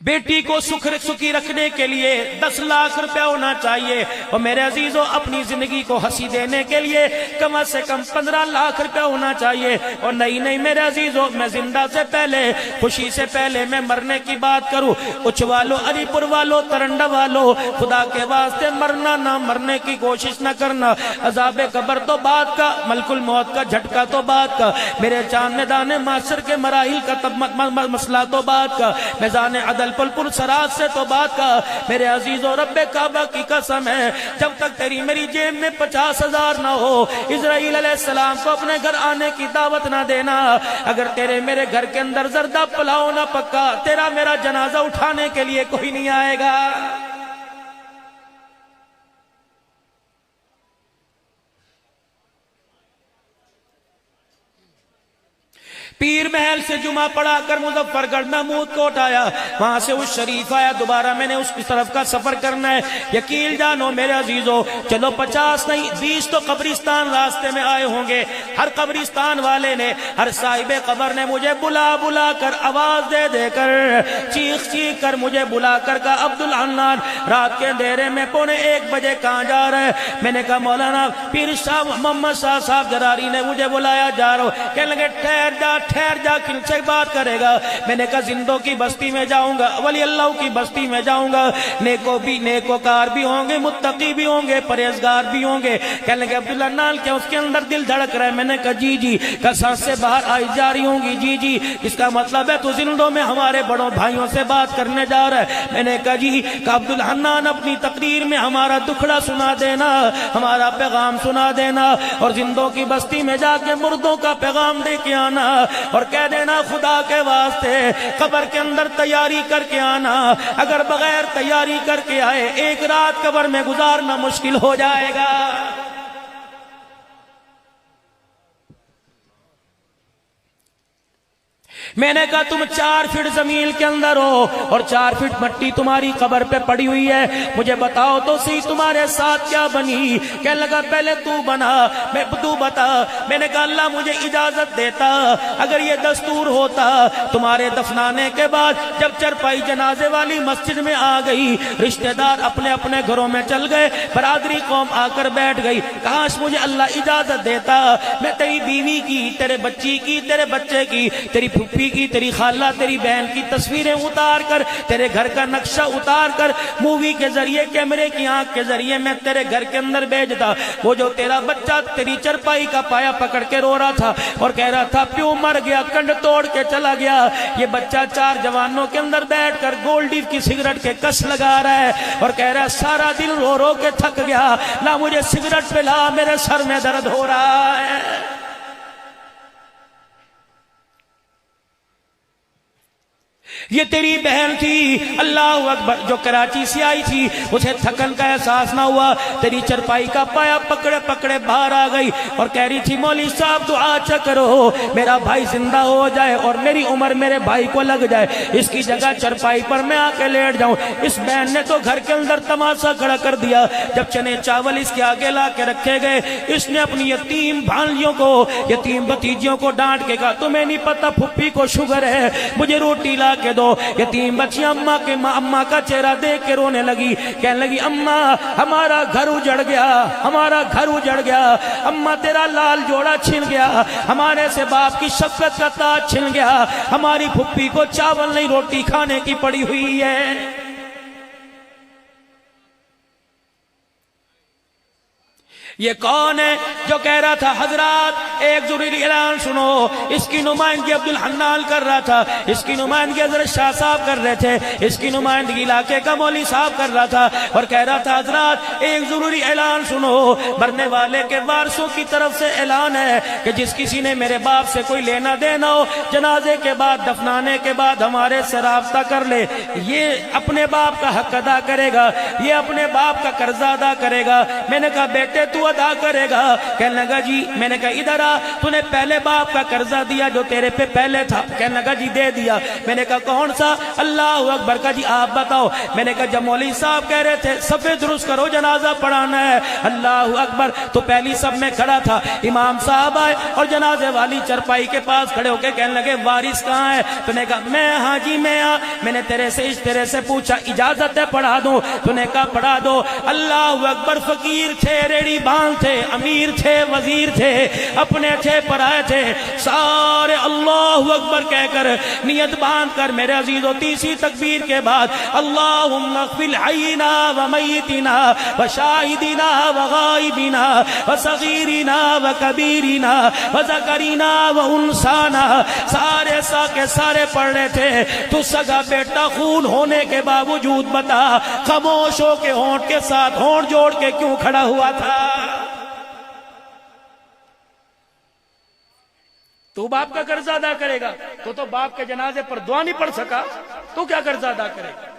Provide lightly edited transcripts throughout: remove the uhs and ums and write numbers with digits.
بیٹی کو سخی رکھنے کے لیے 10 لاکھ روپے ہونا چاہیے، اور میرے عزیزوں اپنی زندگی کو ہنسی دینے کے لیے کم سے کم 15 لاکھ روپے ہونا چاہیے۔ اور نہیں میرے عزیزوں، میں زندہ سے پہلے، خوشی سے پہلے میں مرنے کی بات کروں، اچھ والو، علی پور والو، ترنڈا والو، خدا کے واسطے مرنا نہ مرنے کی کوشش نہ کرنا۔ عذاب قبر تو بات کا، ملک الموت کا جھٹکا تو بات کا، میرے چاند دانے معاشر کے مراحل کا مسئلہ تو بات کا، میزان عدل پل سرات سے تو بات کا۔ میرے عزیزوں رب کعبہ کی قسم ہے، جب تک تیری میری جیب میں 50,000 نہ ہو، اسرائیل علیہ السلام کو اپنے گھر آنے کی دعوت نہ دینا۔ اگر تیرے میرے گھر کے اندر زردہ پلاؤ نہ پکا، تیرا میرا جنازہ اٹھانے کے لیے کوئی نہیں آئے گا۔ پیر محل سے جمعہ پڑھا کر مظفر گڑھ محمود کوٹ آیا، وہاں سے اس شریف آیا، دوبارہ میں نے اس کی طرف کا سفر کرنا ہے۔ یقین جانو میرے عزیزوں، چلو 50 نہیں 20 تو قبرستان راستے میں آئے ہوں گے۔ ہر قبرستان والے نے، ہر صاحب قبر نے مجھے بلا بلا کر، آواز دے دے کر، چیخ چیخ کر مجھے بلا کر کہا عبدالحنان رات کے اندھیرے میں 1:15 بجے کہاں جا رہے؟ میں نے کہا مولانا پیر صاحب محمد شاہ صاحب جراری نے مجھے بلایا، جا رہا ہوں۔ کہنے لگے ٹھہر جا، کن سے بات کرے گا؟ میں نے کہا زندوں کی بستی میں جاؤں گا، ولی اللہ کی بستی میں جاؤں گا، نیکوکار بھی ہوں گے، متقی بھی ہوں گے، پرہیزگار بھی ہوں گے۔ کہنے لگے عبداللہ نال کیا اس کے اندر دل دھڑک رہا ہے؟ میں نے کہا جی جی۔ کہ سانس سے باہر آئی جا رہی ہوں گی؟ جی جی۔ اس کا مطلب ہے تو زندوں میں ہمارے بڑوں بھائیوں سے بات کرنے جا رہا ہے؟ میں نے کہا جی۔ کہ عبدالحنان اپنی تقریر میں ہمارا دکھڑا سنا دینا، ہمارا پیغام سنا دینا، اور زندوں کی بستی میں جا کے مردوں کا پیغام دے کے آنا، اور کہہ دینا خدا کے واسطے قبر کے اندر تیاری کر کے آنا، اگر بغیر تیاری کر کے آئے 1 رات قبر میں گزارنا مشکل ہو جائے گا۔ میں نے کہا تم 4 فٹ زمین کے اندر ہو اور 4 فٹ مٹی تمہاری قبر پہ پڑی ہوئی ہے، مجھے بتاؤ تو صحیح تمہارے ساتھ کیا بنی؟ کہنے لگا پہلے تو بنا، تو بتا۔ میں نے کہا اللہ مجھے اجازت دیتا، اگر یہ دستور ہوتا تمہارے دفنانے کے بعد جب چرپائی جنازے والی مسجد میں آ گئی، رشتہ دار اپنے اپنے گھروں میں چل گئے، برادری قوم آ کر بیٹھ گئی، کاش مجھے اللہ اجازت دیتا، میں تیری بیوی کی، تیرے بچی کی، تیرے بچے کی، تیری پھوپھی کی، تیری خالہ، تیری بہن کی تصویریں اتار کر، تیرے گھر کا نقشہ اتار کر مووی کے ذریعے، کیمرے کی آنکھ کے ذریعے میں تیرے گھر کے اندر بھیجتا۔ وہ جو تیرا بچہ تیری چرپائی کا پایا پکڑ کے رو رہا تھا اور کہہ رہا تھا پیو مر گیا، کنڈ توڑ کے چلا گیا، یہ بچہ 4 جوانوں کے اندر بیٹھ کر گولڈی کی سگریٹ کے کس لگا رہا ہے اور کہہ رہا ہے سارا دن رو رو کے تھک گیا، لا مجھے سگریٹ پلا، میرے سر میں درد ہو رہا ہے۔ یہ تیری بہن تھی، اللہ اکبر، جو کراچی سے آئی تھی، اسے تھکن کا احساس نہ ہوا، تیری چرپائی کا پایا پکڑے پکڑے باہر آ گئی اور کہہ رہی تھی مولوی صاحب دعا اچھا کرو، میرا بھائی زندہ ہو جائے اور میری عمر میرے بھائی کو لگ جائے، اس کی جگہ چرپائی پر میں آ کے لیٹ جاؤں۔ اس بہن نے تو گھر کے اندر تماشا کھڑا کر دیا، جب چنے چاول اس کے آگے لا کے رکھے گئے، اس نے اپنی یتیم بھانجیوں کو، یتیم بھتیجیوں کو ڈانٹ کے کہا تمہیں نہیں پتا پھپھی کو شوگر ہے، مجھے روٹی لا کے دو۔ یتیم بچی اماں کا چہرہ دیکھ کے رونے لگی، کہنے لگی اماں ہمارا گھر اجڑ گیا، ہمارا گھر اجڑ گیا، اماں تیرا لال جوڑا چھن گیا، ہمارے سے باپ کی شفقت کا تاج چھن گیا، ہماری پھپھی کو چاول نہیں روٹی کھانے کی پڑی ہوئی ہے۔ یہ کون ہے جو کہہ رہا تھا حضرات ایک ضروری اعلان سنو؟ اس کی نمائندگی عبدالحنان کر رہا تھا، اس کی نمائندگی حضرت شاہ صاحب کر رہے تھے، اس کی نمائندگی علاقے کا مولوی صاحب کر رہا تھا اور کہہ رہا تھا حضرات ایک ضروری اعلان سنو، مرنے والے کے وارثوں کی طرف سے اعلان ہے کہ جس کسی نے میرے باپ سے کوئی لینا دینا ہو، جنازے کے بعد دفنانے کے بعد ہمارے سے رابطہ کر لے، یہ اپنے باپ کا حق ادا کرے گا، یہ اپنے باپ کا قرض ادا کرے گا۔ میں نے کہا بیٹے تو تو ادا کرے گا؟ کہنے لگا جی. میں نے کہا ادھر آ, تو نے پہلے باپ کا قرضہ دیا جو تیرے پہ پہلے تھا؟ کہنے لگا جی دے دیا. میں نے کہا کون سا؟ اللہ اکبر. کا جی آپ بتاؤ. میں نے کہا جب مولوی صاحب کہہ رہے تھے صفے درست کرو جنازہ پڑھانا ہے, اللہ اکبر, تو پہلی صف میں کھڑا تھا. امام صاحب آئے اور جنازے والی چرپائی کے پاس کھڑے ہو کے کہنے لگے وارث کہاں ہے؟ تو نے کہا میں ہاں جی میں ہاں. میں نے تیرے سے پوچھا اجازت ہے پڑھا دوں؟ تو نے کہا پڑھا دو. اللہ اکبر. فقیر تھے, ریڑی باندھ تھے, امیر تھے, وزیر تھے, اپنے تھے, پرائے تھے, سارے اللہ اکبر کہہ کر نیت باندھ کر میرے عزیزو تیسری تکبیر کے بعد اللہم اغفر حینا و میتنا و شاہدنا و غائبنا و صغیرنا و کبیرنا و ذکرنا و انسانا, سارے کے سارے پڑھ رہے تھے. تو سگا بیٹا خون ہونے کے باوجود بتا خاموش ہو کے ہونٹ کے ساتھ ہونٹ جوڑ کے کیوں کھڑا ہوا تھا؟ تو باپ کا قرض ادا کرے گا؟ تو باپ کے جنازے پر دعا نہیں پڑھ سکا, تو کیا قرض ادا کرے گا؟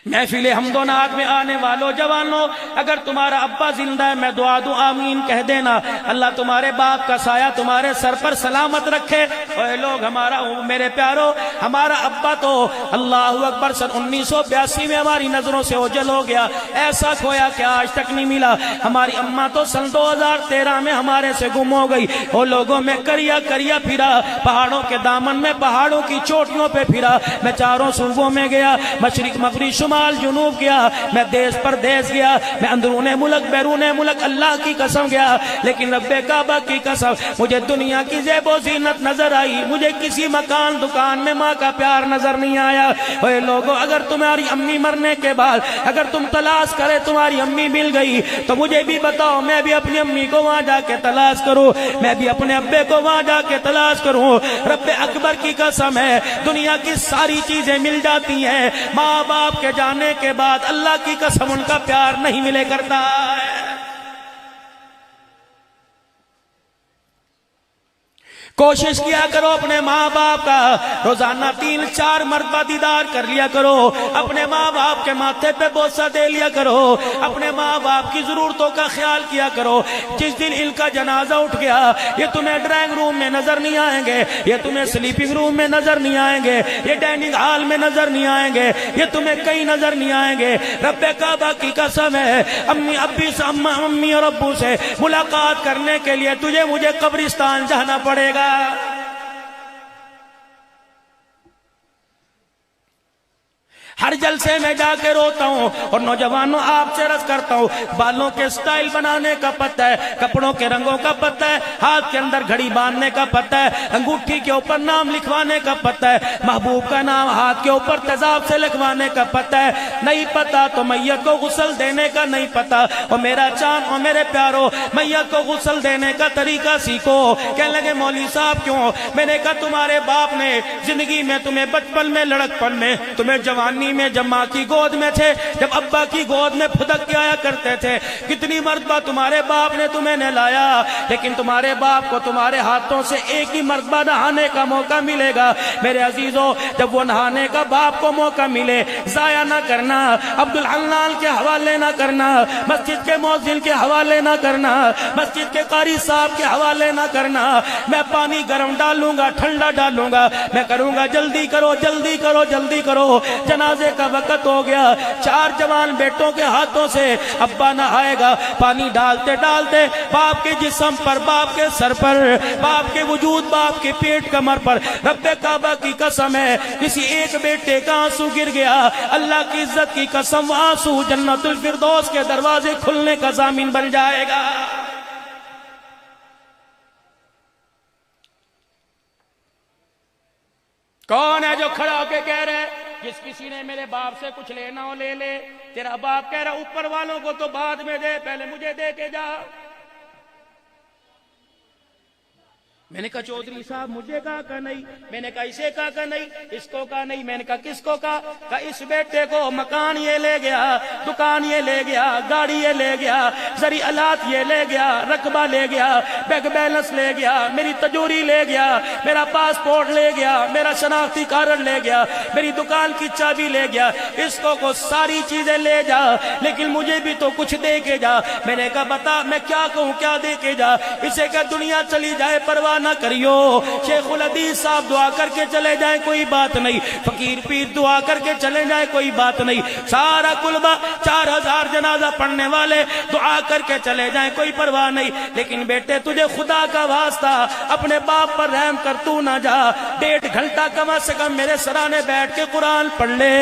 محفل حمد و نعت میں آنے والوں جوانوں, اگر تمہارا ابا زندہ ہے میں دعا دوں آمین کہہ دینا. اللہ تمہارے باپ کا سایہ تمہارے سر پر سلامت رکھے. اے لوگ, ہمارا میرے پیارو, ہمارا ابا تو اللہ اکبر سن 1982 میں ہماری نظروں سے اوجھل ہو گیا, ایسا کھویا کہ آج تک نہیں ملا. ہماری اماں تو سن 2013 میں ہمارے سے گم ہو گئی. وہ لوگوں میں کریا کریا پھرا, پہاڑوں کے دامن میں, پہاڑوں کی چوٹیوں پہ پھرا. میں چاروں صوبوں میں گیا, مشرق مغرب شمال جنوب گیا, میں دیس پر دیس گیا, میں اندرون ملک بیرون ملک, اللہ کی قسم گیا. لیکن رب کعبہ کی قسم مجھے دنیا کی زیب و زینت نظر آئی, مجھے کسی مکان دکان میں ماں کا پیار نظر نہیں آیا. اے لوگوں, اگر تمہاری امی مرنے کے بعد اگر تم تلاش کرے تمہاری امی مل گئی تو مجھے بھی بتاؤ, میں بھی اپنی امی کو وہاں جا کے تلاش کروں, میں بھی اپنے ابے کو وہاں جا کے تلاش کروں. رب اکبر کی قسم ہے, دنیا کی ساری چیزیں مل جاتی ہیں, ماں باپ کے جانے کے بعد اللہ کی قسم ان کا پیار نہیں ملے کرتا ہے. کوشش کیا کرو اپنے ماں باپ کا روزانہ 3-4 مرتبہ دیدار کر لیا کرو, اپنے ماں باپ کے ماتھے پہ بوسہ دے لیا کرو, اپنے ماں باپ کی ضرورتوں کا خیال کیا کرو. جس دن ان کا جنازہ اٹھ گیا, یہ تمہیں ڈرائنگ روم میں نظر نہیں آئیں گے, یہ تمہیں سلیپنگ روم میں نظر نہیں آئیں گے, یہ ڈائننگ ہال میں نظر نہیں آئیں گے, یہ تمہیں کہیں نظر نہیں آئیں گے. رب کعبہ کی قسم ہے, امی ابی سے امی اور ابو سے ملاقات کرنے کے لیے تجھے مجھے قبرستان جانا پڑے گا. ہر جلسے میں جا کے روتا ہوں اور نوجوانوں آپ سے عرض کرتا ہوں, بالوں کے سٹائل بنانے کا پتہ ہے, کپڑوں کے رنگوں کا پتہ ہے, ہاتھ کے اندر گھڑی باندھنے کا پتہ ہے, انگوٹھی کے اوپر نام لکھوانے کا پتہ ہے, محبوب کا نام ہاتھ کے اوپر تیزاب سے لکھوانے کا پتہ ہے. نہیں پتا تو میت کو غسل دینے کا نہیں پتا. اور میرا چاند اور میرے پیارو, میت کو غسل دینے کا طریقہ سیکھو. کہنے لگے مولوی صاحب کیوں؟ میں نے کہا تمہارے باپ نے زندگی میں تمہیں بچپن میں, لڑکپن میں, تمہیں جوانی میں جب ماں کی گود میں تھے, جب ابا کی گود میں پھدک کے آیا کرتے تھے, کتنی مرتبہ تمہارے باپ نے تمہیں نہلایا, لیکن تمہارے باپ کو تمہارے ہاتھوں سے ایک ہی مرتبہ نہانے کا موقع ملے گا. میرے عزیزو, جب وہ نہانے کا باپ کو موقع ملے, ضائع نہ کرنا, عبدالحنان کے حوالے نہ کرنا, مسجد کے مؤذن کے حوالے نہ کرنا, مسجد کے قاری صاحب کے حوالے نہ کرنا. میں پانی گرم ڈالوں گا, ٹھنڈا ڈالوں گا, میں کروں گا جلدی کرو جلدی کرو جلدی کرو, جنازے کا وقت ہو گیا. 4 جوان بیٹوں کے ہاتھوں سے ابا نہائے گا. پانی ڈالتے ڈالتے باپ کے جسم پر, باپ کے سر پر, باپ کے وجود, باپ کے پیٹ کمر پر, رب کعبہ کی قسم ہے کسی ایک بیٹے کا آنسو گر گیا, اللہ کی عزت کی قسم وہ آنسو جنت الفردوس کے دروازے کھلنے کا ضامن بن جائے گا. کون ہے جو کھڑا ہو کے کہہ رہے جس کسی نے میرے باپ سے کچھ لینا ہو لے لے؟ تیرا باپ کہہ رہا اوپر والوں کو تو بعد میں دے, پہلے مجھے دے کے جا. میں نے کہا چودھری صاحب مجھے کہا نہیں، میں نے کہا اسے کہا نہیں، اس کو کہا نہیں، میں نے کہا کس کو کہا اس بیٹے کو مکان یہ لے گیا، دکان یہ لے گیا، گاڑی یہ لے گیا، زرعی آلات یہ لے گیا، رقبہ لے گیا، بینک بیلنس لے گیا، میری تجوری لے گیا، میرا پاسپورٹ لے گیا، میرا شناختی کارڈ لے گیا، میری دکان کی چابی لے گیا، اس کو ساری چیزیں لے جا لیکن مجھے بھی تو کچھ دے کے جا۔ میں نے کہا بتا میں کیا کہوں، کیا دے کے جا؟ اسے کہ دنیا چلی جائے پرواہ نہ کریو، شیخ الحدیث صاحب دعا کر کے چلے جائیں کوئی بات نہیں، فقیر پیر دعا کر کے چلے جائیں کوئی بات نہیں، سارا کلبہ 4000 جنازہ پڑھنے والے دعا کر کے چلے جائیں کوئی پرواہ نہیں، لیکن بیٹے تجھے خدا کا واسطہ اپنے باپ پر رحم کر تو نہ جا، 1.5 گھنٹہ کم سے کم میرے سرانے بیٹھ کے قرآن پڑھ لے،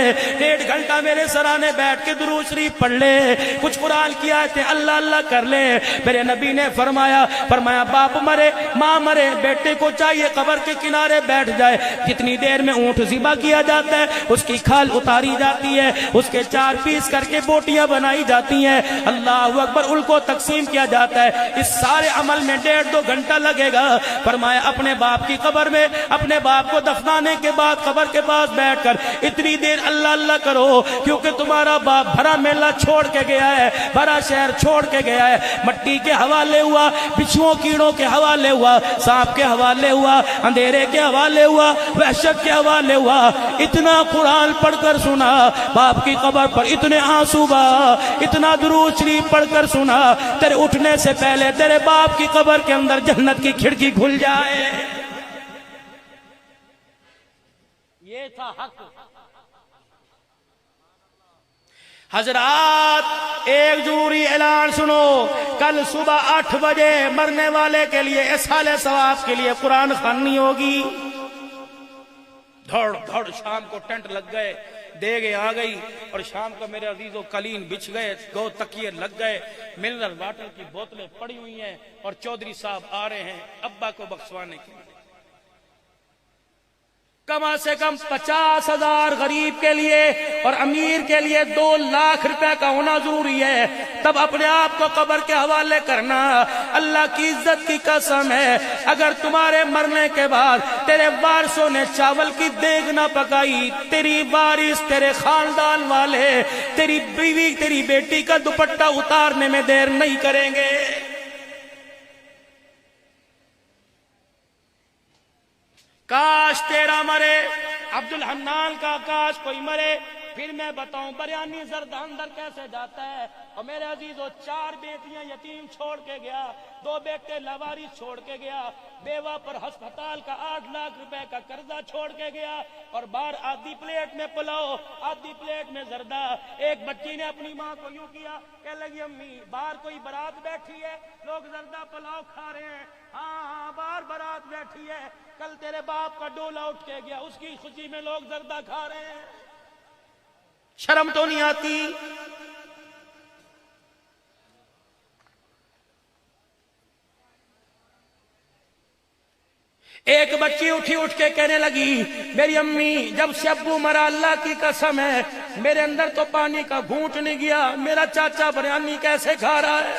1.5 گھنٹہ میرے سرانے بیٹھ کے درود شریف پڑھ لے، کچھ قرآن کی آیتیں اللہ اللہ کر لے۔ میرے نبی نے فرمایا باپ مرے ماں مرے بیٹے کو چاہیے قبر کے کنارے بیٹھ جائے، جتنی دیر میں اونٹ ذبح کیا جاتا ہے اس کی کھال اتاری جاتی ہے، اس کے 4 پیس کر کے بوٹیاں بنائی جاتی ہیں، اللہ اکبر، ان کو تقسیم کیا جاتا ہے، اس سارے عمل میں 1.5-2 گھنٹہ لگے گا۔ فرمایا اپنے باپ کی قبر میں اپنے باپ کو دفنانے کے بعد قبر کے پاس بیٹھ کر اتنی دیر اللہ اللہ کرو، کیونکہ تمہارا باپ بھرا میلہ چھوڑ کے گیا ہے، بھرا شہر چھوڑ کے گیا ہے، مٹی کے حوالے ہوا، بچھوؤں کیڑوں کے حوالے ہوا، سانپ کے حوالے ہوا، اندھیرے کے حوالے ہوا، وحشت کے حوالے ہوا، اتنا قرآن پڑھ کر سنا، باپ کی قبر پر اتنے آنسو بہا، اتنا درود شریف پڑھ کر سنا، تیرے اٹھنے سے پہلے تیرے باپ کی قبر کے اندر جنت کی کھڑکی کھل جائے۔ یہ تھا حق۔ حضرات ایک ضروری اعلان سنو، کل صبح 8 بجے مرنے والے کے لیے اسحال ثواب کے لیے قرآن خوانی ہوگی۔ دھڑ شام کو ٹینٹ لگ گئے، دیگیں آ گئی، اور شام کو میرے عزیزوں قالین بچھ گئے، 2 تکیے لگ گئے، منرل واٹر کی بوتلیں پڑی ہوئی ہیں، اور چودھری صاحب آ رہے ہیں ابا کو بخشوانے کے لیے۔ کم سے کم 50,000 غریب کے لیے اور امیر کے لیے 2 لاکھ روپے کا ہونا ضروری ہے، تب اپنے آپ کو قبر کے حوالے کرنا۔ اللہ کی عزت کی قسم ہے، اگر تمہارے مرنے کے بعد تیرے وارثوں نے چاول کی دیگ نہ پکائی، تیری وارث تیرے خاندان والے تیری بیوی تیری بیٹی کا دوپٹہ اتارنے میں دیر نہیں کریں گے۔ کاش تیرا مرے، عبدالحنان کا کاش کوئی مرے، پھر میں بتاؤں بریانی زردہ اندر کیسے جاتا ہے۔ اور میرے عزیزو 4 بیٹیاں یتیم چھوڑ کے گیا، 2 بیٹے لاوارث چھوڑ کے گیا، بیوہ پر ہسپتال کا 8 لاکھ روپے کا قرضہ چھوڑ کے گیا، اور بار آدھی پلیٹ میں پلاؤ آدھی پلیٹ میں زردہ۔ ایک بچی نے اپنی ماں کو یوں کیا، کہنے لگی امی باہر کوئی برات بیٹھی ہے، لوگ زردہ پلاؤ کھا رہے ہیں، ہاں باہر برات بیٹھی ہے، کل تیرے باپ کا ڈولا اٹھ کے گیا، اس کی خوشی میں لوگ زردہ کھا رہے ہیں، شرم تو نہیں آتی؟ ایک بچی اٹھ کے کہنے لگی میری امی جب سے ابو مرا اللہ کی قسم ہے میرے اندر تو پانی کا گھونٹ نہیں گیا، میرا چاچا بریانی کیسے کھا رہا ہے۔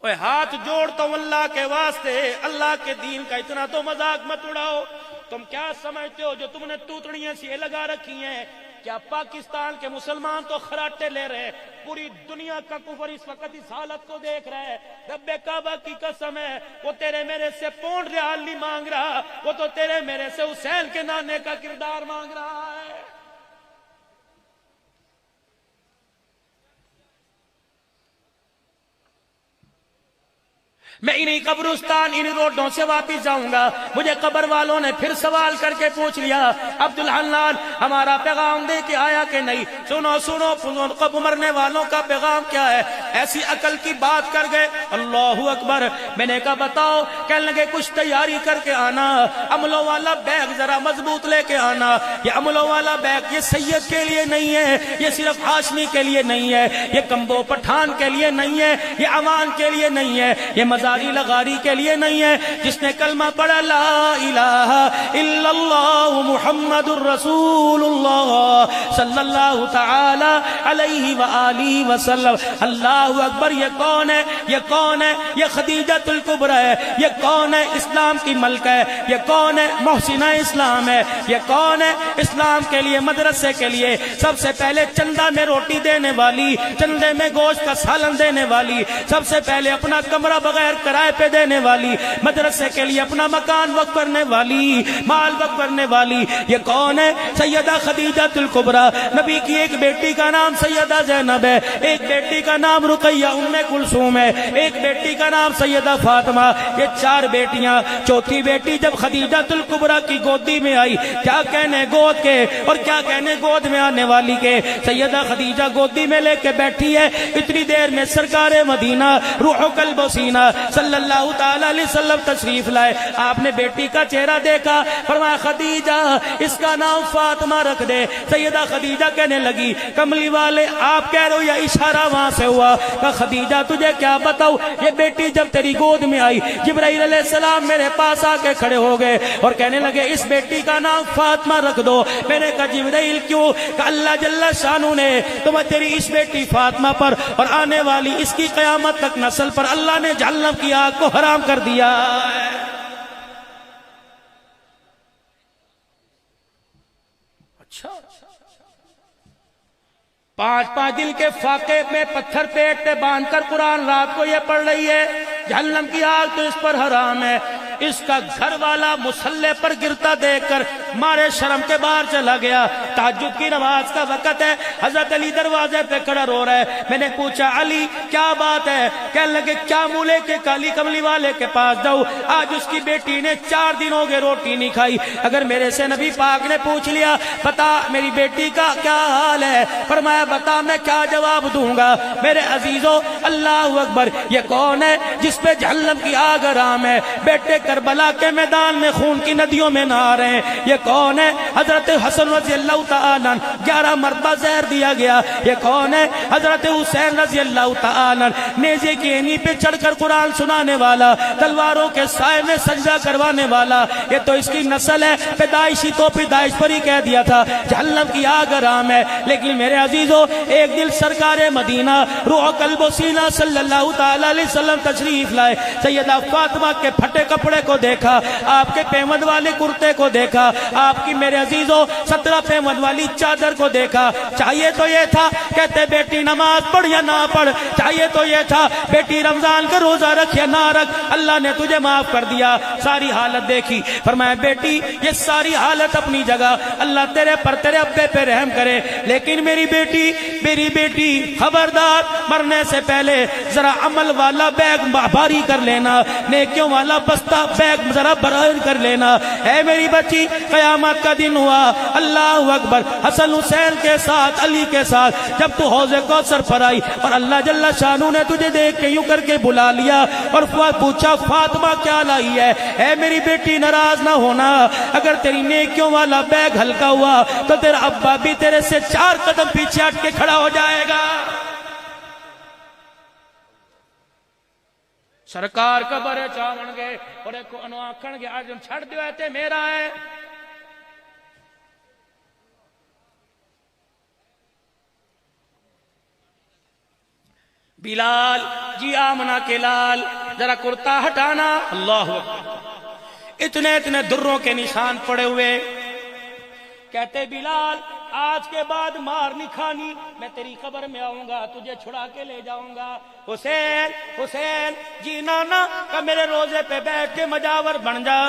اوے ہاتھ جوڑتا ہوں اللہ کے واسطے، اللہ کے دین کا اتنا تو مذاق مت اڑاؤ۔ تم کیا سمجھتے ہو جو تم نے توتڑیاں سی لگا رکھی ہیں، کیا پاکستان کے مسلمان تو خراٹے لے رہے ہیں؟ پوری دنیا کا کفر اس وقت اس حالت کو دیکھ رہا ہے۔ رب کعبہ کی قسم ہے وہ تیرے میرے سے پونڈ ریال نہیں مانگ رہا، وہ تو تیرے میرے سے حسین کے نانے کا کردار مانگ رہا ہے۔ میں انہی قبرستان انہی روڈوں سے واپس جاؤں گا۔ مجھے قبر والوں نے پھر سوال کر کے پوچھ لیا عبدالحنان ہمارا پیغام دے کے آیا کہ نہیں؟ سنو قبر مرنے والوں کا پیغام کیا ہے؟ ایسی عقل کی بات کر گئے، اللہ اکبر۔ میں نے کہا بتاؤ، کہنے لگے کچھ تیاری کر کے آنا، عملوں والا بیگ ذرا مضبوط لے کے آنا۔ یہ عملوں والا بیگ یہ سید کے لیے نہیں ہے، یہ صرف ہاشمی کے لیے نہیں ہے، یہ کمبو پٹھان کے لیے نہیں ہے، یہ امان کے لیے نہیں ہے، یہ مزاری لغاری کے لیے نہیں ہے۔ جس نے کلمہ پڑھا لا الہ الا اللہ محمد الرسول اللہ صلی اللہ تعالی علیہ وآلہ وسلم، اللہ اللہ اکبر، یہ کون ہے؟ یہ کون ہے؟ یہ خدیجۃ الکبریٰ ہے۔ یہ کون ہے؟ اسلام کی ملکہ ہے۔ یہ کون ہے؟ محسنہ اسلام ہے۔ یہ کون ہے؟ اسلام کے لیے، مدرسے کے لیے سب سے پہلے چندہ میں روٹی دینے والی، چندے میں گوشت کا سالن دینے والی، سب سے پہلے اپنا کمرہ بغیر کرائے پہ دینے والی، مدرسے کے لیے اپنا مکان وقف کرنے والی، مال وقف کرنے والی، یہ کون ہے؟ سیدہ خدیجۃ الکبریٰ۔ نبی کی ایک بیٹی کا نام سیدہ زینب ہے، ایک بیٹی کا نام رقیہ ام کلثوم ہے، ایک بیٹی کا نام سیدہ فاطمہ، یہ 4 بیٹیاں۔ چوتھی بیٹی جب خدیجۃ الکبریٰ کی گودی میں آئی، کیا کہنے گود کے اور کیا کہنے گود میں آنے والی کے، سیدہ خدیجہ گودی میں لے کے بیٹھی ہے۔ اتنی دیر میں سرکار مدینہ روح قلب و سینہ صلی اللہ تعالی علیہ وسلم تشریف لائے۔ آپ نے بیٹی کا چہرہ دیکھا، فرمایا خدیجہ اس کا نام فاطمہ رکھ دے۔ سیدہ خدیجہ کہنے لگی کملی والے آپ کہہ رہے ہو یا اشارہ وہاں سے ہوا؟ کہ خدیجہ تجھے کیا بتاؤ، یہ بیٹی جب تیری گود میں آئی جبرائیل علیہ السلام میرے پاس آ کے کھڑے ہو گئے اور کہنے لگے اس بیٹی کا نام فاطمہ رکھ دو۔ میں نے کہا جبرائیل کیوں؟ کہ اللہ جل شانہ نے تمہیں تیری اس بیٹی فاطمہ پر اور آنے والی اس کی قیامت تک نسل پر اللہ نے جہنم کی آگ کو حرام کر دیا ہے۔ اچھا 5 دن کے فاقے میں پتھر پیٹ پہ باندھ کر قرآن رات کو یہ پڑھ رہی ہے، جہنم کی آگ تو اس پر حرام ہے۔ اس کا گھر والا مصلی پر گرتا دیکھ کر مارے شرم کے باہر چلا گیا۔ تہجد کی نماز کا وقت ہے، حضرت علی دروازے پہ کھڑا رو رہا ہے۔ میں نے پوچھا علی کیا بات ہے؟ کہنے لگے کیا منہ لے کے کالی کملی والے کے پاس جاؤ، آج اس کی بیٹی نے 4 دن ہو گئے روٹی نہیں کھائی۔ اگر میرے سے نبی پاک نے پوچھ لیا بتا میری بیٹی کا کیا حال ہے، فرمایا بتا میں کیا جواب دوں گا؟ میرے عزیزو اللہ اکبر، یہ کون ہے جس پہ جہنم کی آگ حرام ہے؟ بیٹے کربلا کے میدان میں خون کی ندیوں میں نہا رہے ہیں۔ یہ کون ہے؟ حضرت حسن رضی اللہ تعالیٰ 11 مرتبہ زہر دیا گیا۔ یہ کون ہے؟ حضرت حسین رضی اللہ تعالیٰ نیزے کی اینی پہ چڑھ کر قرآن سنانے والا، تلواروں کے سائے میں سجدہ کروانے والا۔ یہ تو اس کی نسل ہے، پیدائشی تو پیدائش پر ہی کہہ دیا تھا جہنم کی آگ حرام ہے۔ لیکن میرے عزیزو ایک دن سرکار مدینہ روح قلب و سینہ صلی اللہ تعالی علیہ وسلم تشریف لائے۔ سیدہ فاطمہ کے پھٹے کپڑے کو دیکھا، آپ کے پیمد والے کرتے کو دیکھا، آپ کی میرے عزیزو 17 پیمد والی چادر کو دیکھا۔ چاہیے تو یہ تھا کہتے بیٹی نماز پڑھ یا نہ پڑھ، چاہیے تو یہ تھا بیٹی رمضان کا روزہ رکھ یا نہ رکھ، اللہ نے تجھے معاف کر دیا۔ ساری حالت دیکھی، فرمایا بیٹی یہ ساری حالت اپنی جگہ، اللہ تیرے پر تیرے ابے پہ رحم کرے، لیکن میری بیٹی خبردار مرنے سے پہلے ذرا عمل والا بیگ بھاری کر لینا، نیکیوں والا بستہ بیگ ذرا بھاری کر لینا۔ اے میری بچی قیامت کا دن ہوا، اللہ اکبر، حسن حسین کے ساتھ علی کے ساتھ جب تو حوض کوثر پر آئی اور اللہ جل شانہ نے تجھے دیکھ کے یوں کر کے بلا لیا اور پوچھا فاطمہ کیا لائی ہے؟ اے میری بیٹی ناراض نہ ہونا، اگر تیری نیکیوں والا بیگ ہلکا ہوا تو تیرا ابا بھی تیرے سے 4 قدم پیچھے ہٹ کے کھڑا ہو جائے گا۔ سرکار قبر چاون گے اور ایک انو آکھن گے آج چھڑ دیو ہے تے میرا ہے۔ بلال جی آمنہ کے لال ذرا کرتا ہٹانا، اللہ اکبر، اتنے دروں کے نشان پڑے ہوئے۔ کہتے بلال آج کے بعد مار نہیں کھانی، میں تیری قبر میں آؤں گا تجھے چھڑا کے لے جاؤں گا۔ حسین جی نانا کا میرے روزے پہ بیٹھ کے مجاور بن جا،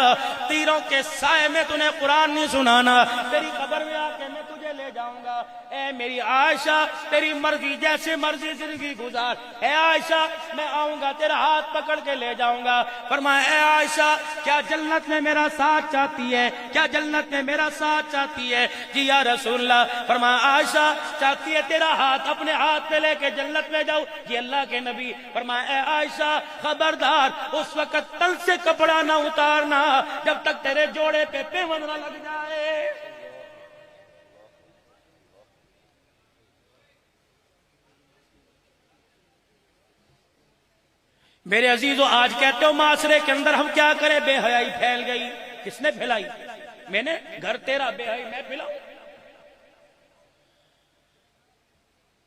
تیروں کے سائے میں تُنے قرآن نہیں سنانا، تیری قبر میں آ کے میں تجھے لے جاؤں گا۔ اے میری عائشہ تیری مرضی جیسے مرضی زندگی گزار، اے عائشہ میں آؤں گا تیرا ہاتھ پکڑ کے لے جاؤں گا۔ فرمایا اے عائشہ کیا جنت میں میرا ساتھ چاہتی ہے؟ کیا جنت میں میرا ساتھ چاہتی ہے؟ جی یا رسول اللہ۔ فرمایا عائشہ چاہتی ہے تیرا ہاتھ اپنے ہاتھ پہ لے کے جنت میں جاؤ؟ جی اللہ کے نبی۔ فرمایا اے عائشہ خبردار اس وقت تن سے کپڑا نہ اتارنا جب تک تیرے جوڑے پہ پیوند نہ لگ جائے۔ میرے عزیزو آج کہتے ہو معاشرے کے اندر ہم کیا کریں، بے حیائی پھیل گئی۔ کس نے پھیلائی؟ میں نے، گھر تیرا، بے حیائی میں پھیلاؤں؟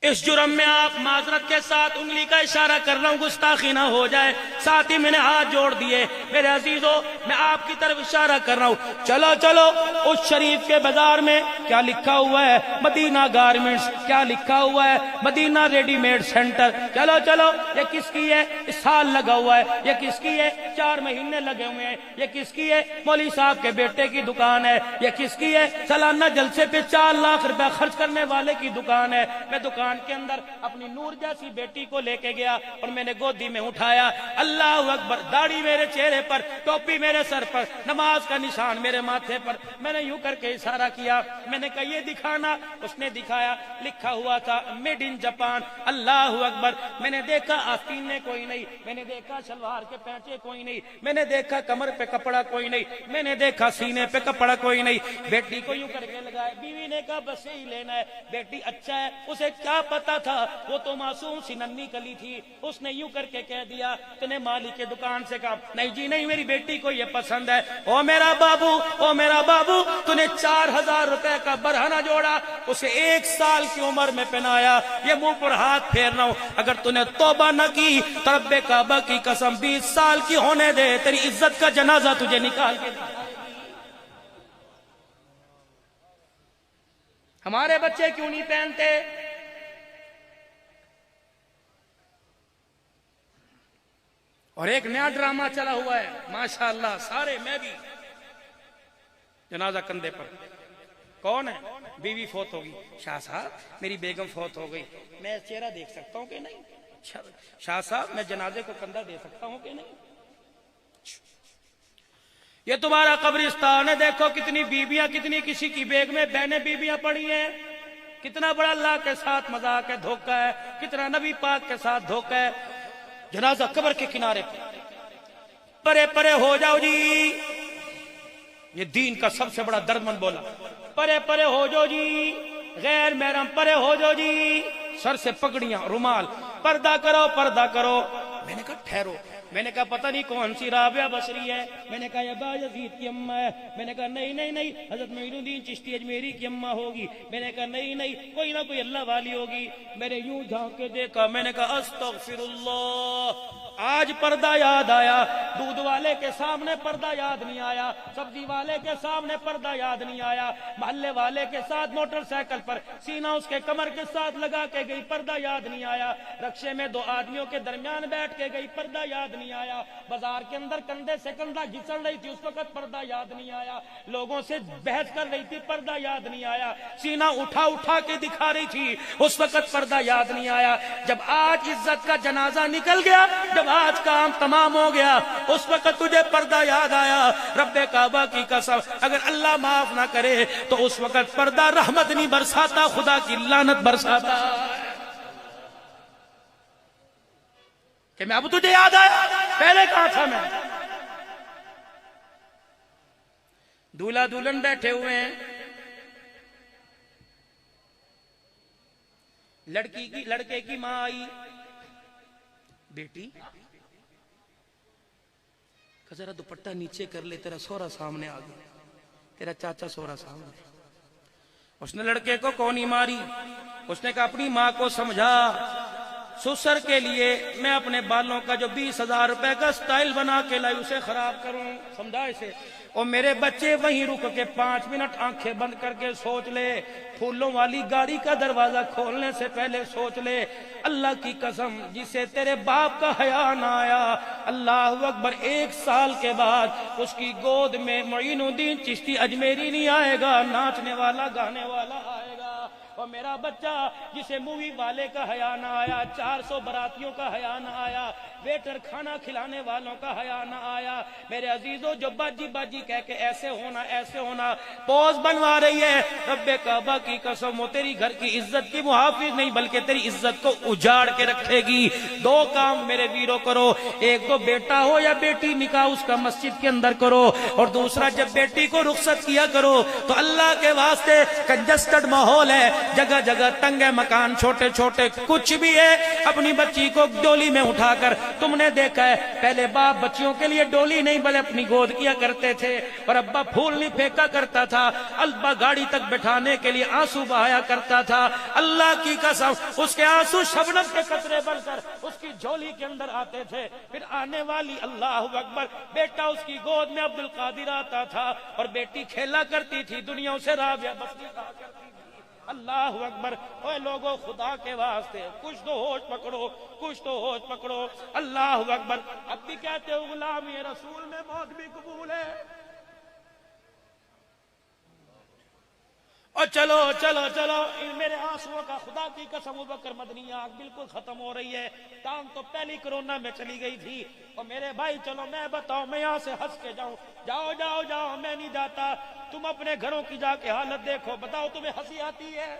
اس جرم میں آپ معذرت کے ساتھ انگلی کا اشارہ کر رہا ہوں گستاخی نہ ہو جائے، ساتھ ہی میں نے ہاتھ جوڑ دیے، میرے عزیزوں میں آپ کی طرف اشارہ کر رہا ہوں، چلو چلو اس شریف کے بازار میں کیا لکھا ہوا ہے؟ مدینہ گارمنٹس، کیا لکھا ہوا ہے؟ مدینہ ریڈی میڈ سینٹر، چلو چلو یہ کس کی ہے؟ سال لگا ہوا ہے، یہ کس کی ہے؟ 4 مہینے لگے ہوئے ہیں، یہ کس کی ہے؟ مولوی صاحب کے بیٹے کی دکان ہے، یہ کس کی ہے؟ سالانہ جلسے پہ 4 لاکھ روپے خرچ کرنے والے کی دکان ہے۔ میں دکان کے اندر اپنی نور جیسی بیٹی کو لے کے گیا اور میں نے گودی میں اٹھایا، اللہ اکبر، داڑھی میرے چہرے پر، ٹوپی میرے سر پر، نماز کا نشان میرے ماتھے پر، میں نے یوں کر کے اشارہ کیا، میں نے کہا یہ دکھانا، اس نے دکھایا، لکھا ہوا تھا میڈ ان جاپان، اللہ اکبر۔ میں نے دیکھا آستینے کوئی نہیں، میں نے دیکھا شلوار کے پینچے کوئی نہیں، میں نے دیکھا کمر پہ کپڑا کوئی نہیں، میں نے دیکھا سینے پہ کپڑا کوئی نہیں، بیٹی کو یوں کر کے لگایا، بیوی نے کہا بس یہی لینا ہے، بیٹی اچھا ہے، اسے کیا پتا تھا، وہ تو معصوم سی ننھی کلی تھی، اس نے یوں کر کے کہہ دیا، تو نے مالک کے دکان سے کہا نہیں جی نہیں، میری بیٹی کو یہ پسند ہے، او میرا بابو، او میرا بابو، تو نے 4000 روپے کا برہنہ جوڑا، اسے 1 سال کی عمر میں پہنایا، یہ منہ پر ہاتھ پھیر رہا ہوں، اگر تو نے توبہ نہ کی تو رب کعبہ کی قسم 20 سال کی ہونے دے، تیری عزت کا جنازہ تجھے نکال کے دے۔ ہمارے بچے کیوں نہیں پہنتے؟ اور ایک نیا ڈرامہ چلا ہوا ہے ماشاءاللہ، سارے میں بھی، جنازہ کندھے پر، کون ہے؟ بیوی فوت ہوگی، شاہ صاحب میری بیگم فوت ہو گئی، میں چہرہ دیکھ سکتا ہوں کہ نہیں؟ شاہ صاحب میں جنازے کو کندھا دے سکتا ہوں کہ نہیں؟ یہ تمہارا قبرستان ہے، دیکھو کتنی بیویاں، کتنی کسی کی بیگ میں بہنیں بیویاں پڑی ہیں، کتنا بڑا اللہ کے ساتھ مذاق ہے، دھوکہ ہے، کتنا نبی پاک کے ساتھ دھوکہ ہے۔ جنازہ قبر کے کنارے پرے پرے ہو جاؤ جی، یہ دین کا سب سے بڑا درد مند بولا، پرے پرے ہو جاؤ جی، غیر محرم پرے ہو جاؤ جی، سر سے پگڑیاں، رومال، پردہ کرو پردہ کرو۔ میں نے کہا ٹھہرو، میں نے کہا پتہ نہیں کون سی رابعہ بصری ہے، میں نے کہا یہ بایزید کی اماں ہے، میں نے کہا نہیں نہیں نہیں حضرت معین الدین چشتی اجمیری کی اماں ہوگی، میں نے کہا نہیں نہیں کوئی نہ کوئی اللہ والی ہوگی۔ میں نے یوں جھانک کے دیکھا، میں نے کہا استغفر اللہ، آج پردہ یاد آیا، دودھ والے کے سامنے پردہ یاد نہیں آیا، سبزی والے کے سامنے پردہ یاد نہیں آیا، محلے والے کے ساتھ موٹر سائیکل پر سینہ اس کے کمر کے ساتھ لگا کے گئی، پردہ یاد نہیں آیا، رکشے میں 2 آدمیوں کے درمیان بیٹھ کے گئی، پردہ یاد نہیں آیا، بازار کے اندر کندھے سے کندھا گھسڑ رہی تھی، اس وقت پردہ یاد نہیں آیا، لوگوں سے بحث کر رہی تھی، پردہ یاد نہیں آیا، سینہ اٹھا اٹھا کے دکھا رہی تھی، اس وقت پردہ یاد نہیں آیا۔ جب آج عزت کا جنازہ نکل گیا، جب آج کام تمام ہو گیا، اس وقت تجھے پردہ یاد آیا، رب کعبہ کی قسم اگر اللہ معاف نہ کرے تو اس وقت پردہ رحمت نہیں برساتا، خدا کی لعنت برساتا۔ کہ میں اب تجھے یاد آیا، پہلے کہاں تھا میں؟ دولہا دلہن بیٹھے ہوئے ہیں، لڑکے کی ماں آئی، بیٹی ذرا دوپٹہ نیچے کر لے، تیرا سورا سامنے آ گیا، تیرا چاچا سورا سامنے۔ اس نے لڑکے کو کونی ماری، اس نے کہا اپنی ماں کو سمجھا، سسر کے لیے میں اپنے بالوں کا جو 20,000 روپے کا سٹائل بنا کے لائی اسے خراب کروں، سمجھا اسے؟ اور میرے بچے وہیں رک کے 5 منٹ آنکھیں بند کر کے سوچ لے، پھولوں والی گاڑی کا دروازہ کھولنے سے پہلے سوچ لے، اللہ کی قسم جسے تیرے باپ کا حیا نہ آیا، اللہ اکبر 1 سال کے بعد اس کی گود میں معین الدین چشتی اجمیری نہیں آئے گا، ناچنے والا گانے والا آئے گا۔ اور میرا بچہ جسے مووی والے کا حیا نہ آیا، 400 براتیوں کا حیا نہ آیا، ویٹر کھانا کھلانے والوں کا حیا نہ آیا، میرے عزیزوں جو باجی باجی کہہ کے ایسے ہونا ایسے ہونا پوز بنوا رہی ہے، رب کعبہ کی قسم وہ تیری گھر کی عزت کی محافظ نہیں بلکہ تیری عزت کو اجاڑ کے رکھے گی۔ 2 کام میرے ویرو کرو، ایک تو بیٹا ہو یا بیٹی نکاح اس کا مسجد کے اندر کرو، اور دوسرا جب بیٹی کو رخصت کیا کرو تو اللہ کے واسطے کنجسٹڈ ماحول ہے، جگہ جگہ تنگ ہے، مکان چھوٹے چھوٹے، کچھ بھی ہے اپنی بچی کو ڈولی میں اٹھا کر تم نے دیکھا ہے پہلے باپ بچیوں کے لیے ڈولی نہیں بلکہ اپنی گود کیا کرتے تھے، اور ابا پھول نہیں پھینکا کرتا تھا، ابا گاڑی تک بٹھانے کے لیے آنسو بہایا کرتا تھا۔ اللہ کی قسم اس کے آنسو شبنم کے قطرے بن کر اس کی جھولی کے اندر آتے تھے، پھر آنے والی اللہ اکبر بیٹا اس کی گود میں عبد القادر آتا تھا، اور بیٹی کھیلا کرتی تھی، دنیا سے رابعہ بسری کہا کرتی تھی۔ اللہ اکبر۔ اے لوگوں خدا کے واسطے کچھ تو ہوش پکڑو، کچھ تو ہوش پکڑو۔ اللہ اکبر۔ اب بھی کہتے ہو غلامی رسول میں موت بھی قبول ہے، اور چلو چلو چلو میرے آنسوؤں کا خدا کی قسم ابوبکر مدنی آنکھ بالکل ختم ہو رہی ہے، ٹانگ تو پہلی کرونا میں چلی گئی تھی، اور میرے بھائی چلو میں بتاؤں، میں یہاں سے ہنس کے جاؤں، جاؤ جاؤ جاؤ، میں نہیں جاتا، تم اپنے گھروں کی جا کے حالت دیکھو، بتاؤ تمہیں ہنسی آتی ہے؟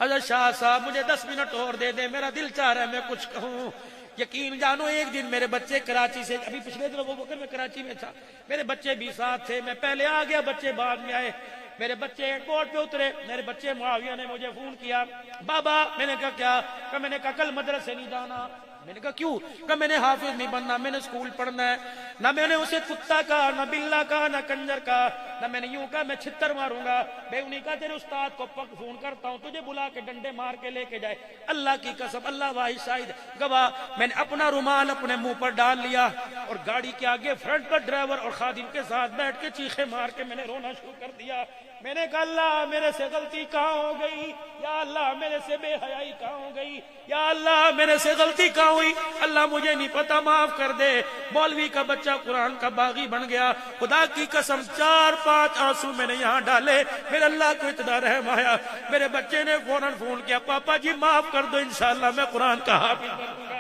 حضرت شاہ صاحب مجھے 10 منٹ اور دے دیں، میرا دل چاہ رہا ہے میں کچھ کہوں۔ یقین جانو ایک دن میرے بچے کراچی سے، ابھی پچھلے دن ابوبکر میں کراچی میں تھا، میرے بچے بھی ساتھ تھے، میں پہلے آ گیا، بچے بعد میں آئے، میرے بچے ایئرپورٹ پہ اترے، میرے بچے معاویہ نے مجھے فون کیا، بابا، میں نے کہا کیا؟ کہ میں نے کہا کل مدرسے نہیں جانا۔ میں نے کہا کیوں؟ کہ میں نے حافظ نہیں بننا، میں نے اسکول پڑھنا ہے۔ نہ میں نے اسے کتا کہا، نہ بلا کہا، نہ کنجر کہا، نہ میں نے یوں کہا میں چھتر ماروں گا۔ میں انہیں کہا تیرے استاد کو فون کرتا ہوں، تجھے بلا کے ڈنڈے مار کے لے کے جائے۔ اللہ کی قسم، اللہ واحد شاہد گواہ، میں نے اپنا رومال اپنے منہ پر ڈال لیا، اور گاڑی کے آگے فرنٹ پر ڈرائیور اور خادم کے ساتھ بیٹھ کے چیخے مار کے میں نے رونا شروع کر دیا۔ میں نے کہا اللہ میرے سے غلطی کہاں ہو گئی، یا اللہ میرے سے بے حیائی کہاں ہو گئی، یا اللہ میرے سے غلطی کہاں ہوئی، اللہ مجھے نہیں پتا، معاف کر دے۔ مولوی کا بچہ قرآن کا باغی بن گیا، خدا کی قسم 4-5 آنسو میں نے یہاں ڈالے، میرے اللہ کو اتنا رحم آیا، میرے بچے نے فوراً فون کیا، پاپا جی معاف کر دو، انشاءاللہ میں قرآن کا حافظ بنوں گا۔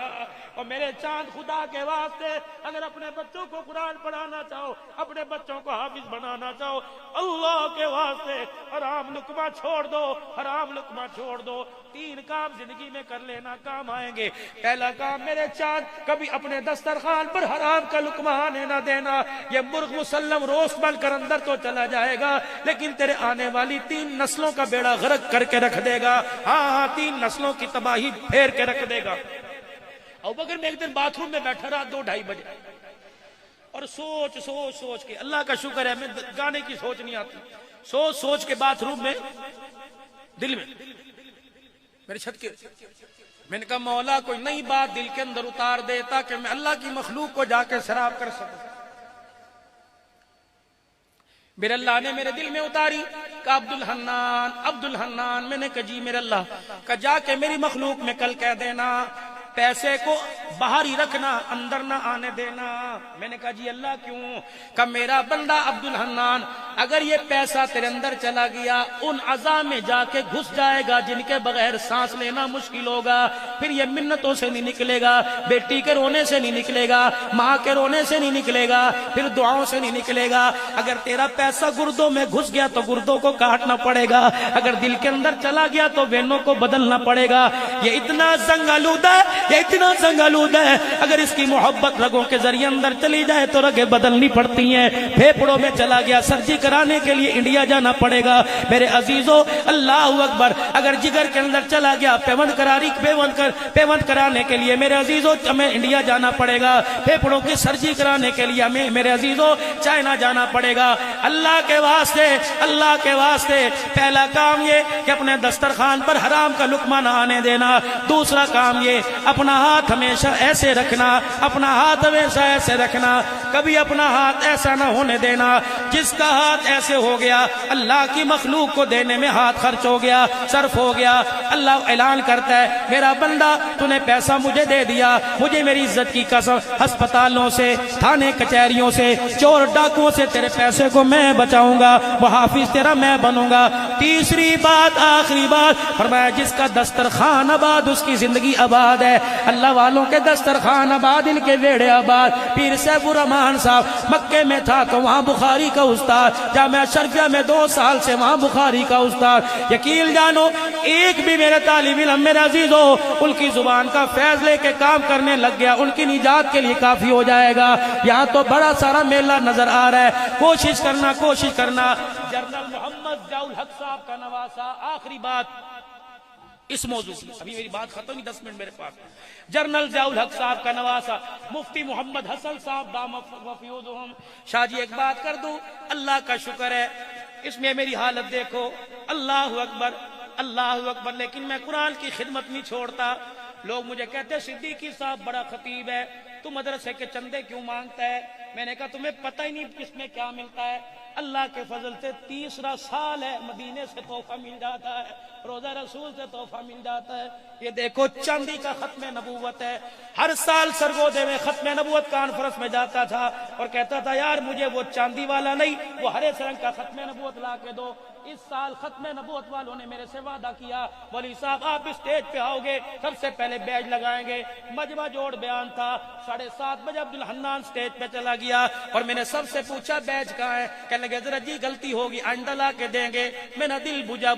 اور میرے چاند خدا کے واسطے اگر اپنے بچوں کو قرآن پڑھانا چاہو، اپنے بچوں کو حافظ بنانا چاہو، اللہ کے واسطے حرام لقمہ چھوڑ دو، حرام لقمہ چھوڑ دو۔ 3 کام زندگی میں کر لینا، کام آئیں گے۔ پہلا کام میرے چاند، کبھی اپنے دسترخوان پر حرام کا لقمہ آنے نہ دینا۔ یہ مرغ مسلم روسٹ بن کر اندر تو چلا جائے گا، لیکن تیرے آنے والی 3 نسلوں کا بیڑا غرق کر کے رکھ دے گا۔ ہاں 3 نسلوں کی تباہی پھیر کے رکھ دے گا۔ ابوبکر میں ایک دن باتھ روم میں بیٹھا رہا 2-2:30 بجے، اور سوچ کے، اللہ کا شکر ہے میں گانے کی سوچ نہیں آتی، سوچ کے باتھ روم میں دل میں میرے چھت کے، میں نے کہا مولا کوئی نئی بات دل کے اندر اتار دے تاکہ میں اللہ کی مخلوق کو جا کے سراب کر سکوں۔ میرے اللہ نے میرے دل میں اتاری کہ عبد الحنان، میں نے کہا جی میرے اللہ، کہ جا کے میری مخلوق میں کل کہہ دینا پیسے کو باہر ہی رکھنا، اندر نہ آنے دینا۔ میں نے کہا جی اللہ کیوں؟ کہ میرا بندہ عبد الحنان اگر یہ پیسہ تیرے اندر چلا گیا، ان اعضاء میں جا کے گھس جائے گا جن کے بغیر سانس لینا مشکل ہوگا، پھر یہ منتوں سے نہیں نکلے گا، بیٹی کے رونے سے نہیں نکلے گا، ماں کے رونے سے نہیں نکلے گا، پھر دعاؤں سے نہیں نکلے گا۔ اگر تیرا پیسہ گردوں میں گھس گیا تو گردوں کو کاٹنا پڑے گا، اگر دل کے اندر چلا گیا تو وینوں کو بدلنا پڑے گا۔ یہ اتنا زنگ آلودہ ہے، یہ اتنا زنگ آلودہ ہے، اگر اس کی محبت رگوں کے ذریعے اندر چلی جائے تو رگیں بدلنی پڑتی ہیں۔ پھیپڑوں میں چلا گیا، سرجری کرانے کے لیے انڈیا جانا پڑے گا۔ میرے عزیزو اللہ اکبر، اگر جگر کے اندر چلا گیا، پیوند کرانے کے لیے میرے عزیزو ہمیں انڈیا جانا پڑے گا۔ پھیپڑوں کی سرجری کرانے کے لیے ہمیں میرے عزیزو چائنا جانا پڑے گا۔ اللہ کے واسطے پہلا کام یہ کہ اپنے دسترخوان پر حرام کا لقمہ نہ آنے دینا۔ دوسرا کام یہ اپنا ہاتھ ہمیشہ ایسے رکھنا، کبھی اپنا ہاتھ ایسا نہ ہونے دینا جس کا ہاتھ ایسے ہو گیا اللہ کی مخلوق کو دینے میں ہاتھ خرچ ہو گیا، صرف ہو گیا۔ اللہ اعلان کرتا ہے میرا بندہ تو نے پیسہ مجھے دے دیا، مجھے میری عزت کی قسم ہسپتالوں سے، تھانے کچہریوں سے، چور ڈاکوؤں سے تیرے پیسے کو میں بچاؤں گا، وہ حافظ تیرا میں بنوں گا۔ تیسری بات، آخری بات فرمایا جس کا دسترخوان آباد اس کی زندگی آباد ہے۔ اللہ والوں کے دسترخوان آباد، ان کے ویڑے آباد۔ پیر سیف الرحمان صاحب مکے میں تھا تو وہاں بخاری کا استاد، جامعہ شرفیہ میں 2 سال سے وہاں بخاری کا استاد۔ یقین جانو ایک بھی میرے طالب علم میرے عزیز ہو ان کی زبان کا فیض لے کے کام کرنے لگ گیا، ان کی نجات کے لیے کافی ہو جائے گا۔ یہاں تو بڑا سارا میلہ نظر آ رہا ہے، کوشش کرنا۔ جنرل محمد ضیاء الحق صاحب کا نواسا، آخری بات اس موضوع کی ابھی میری بات ختم ہوئی 10 منٹ میرے پاس. جنرل ضیاء الحق صاحب کا نواسا مفتی محمد حسن صاحب دامت وفیوزہم. شاہ جی ایک بات کر دوں, اللہ کا شکر ہے اس میں میری حالت دیکھو, اللہ اکبر اللہ اکبر, لیکن میں قرآن کی خدمت نہیں چھوڑتا. لوگ مجھے کہتے ہیں صدیقی صاحب بڑا خطیب ہے, تو مدرسے کے چندے کیوں مانگتا ہے؟ میں نے کہا تمہیں پتہ ہی نہیں کس میں کیا ملتا ہے. اللہ کے فضل سے 3 سال ہے, مدینے سے تحفہ مل جاتا ہے, روزہ رسول سے تحفہ مل جاتا ہے. یہ دیکھو چاندی کا ختم نبوت ہے. ہر سال سرگودے میں ختم نبوت کانفرنس میں جاتا تھا اور کہتا تھا یار مجھے وہ چاندی والا نہیں, وہ ہرے رنگ کا ختم نبوت لا کے دو. اس سال ختم نبوت والوں نے میرے سے وعدہ کیا ولی صاحب آپ اسٹیج پہ آؤ گے سب سے پہلے بیج لگائیں گے. مجمع جوڑ بیان تھا, 7:30 بجے عبدالحنان اسٹیج پہ چلا گیا اور میں نے سب سے پوچھا بیج کہاں ہے؟ کہنے لگے ذرا جی غلطی ہوگی آئندہ لا کے دیں گے. میرا دل بجا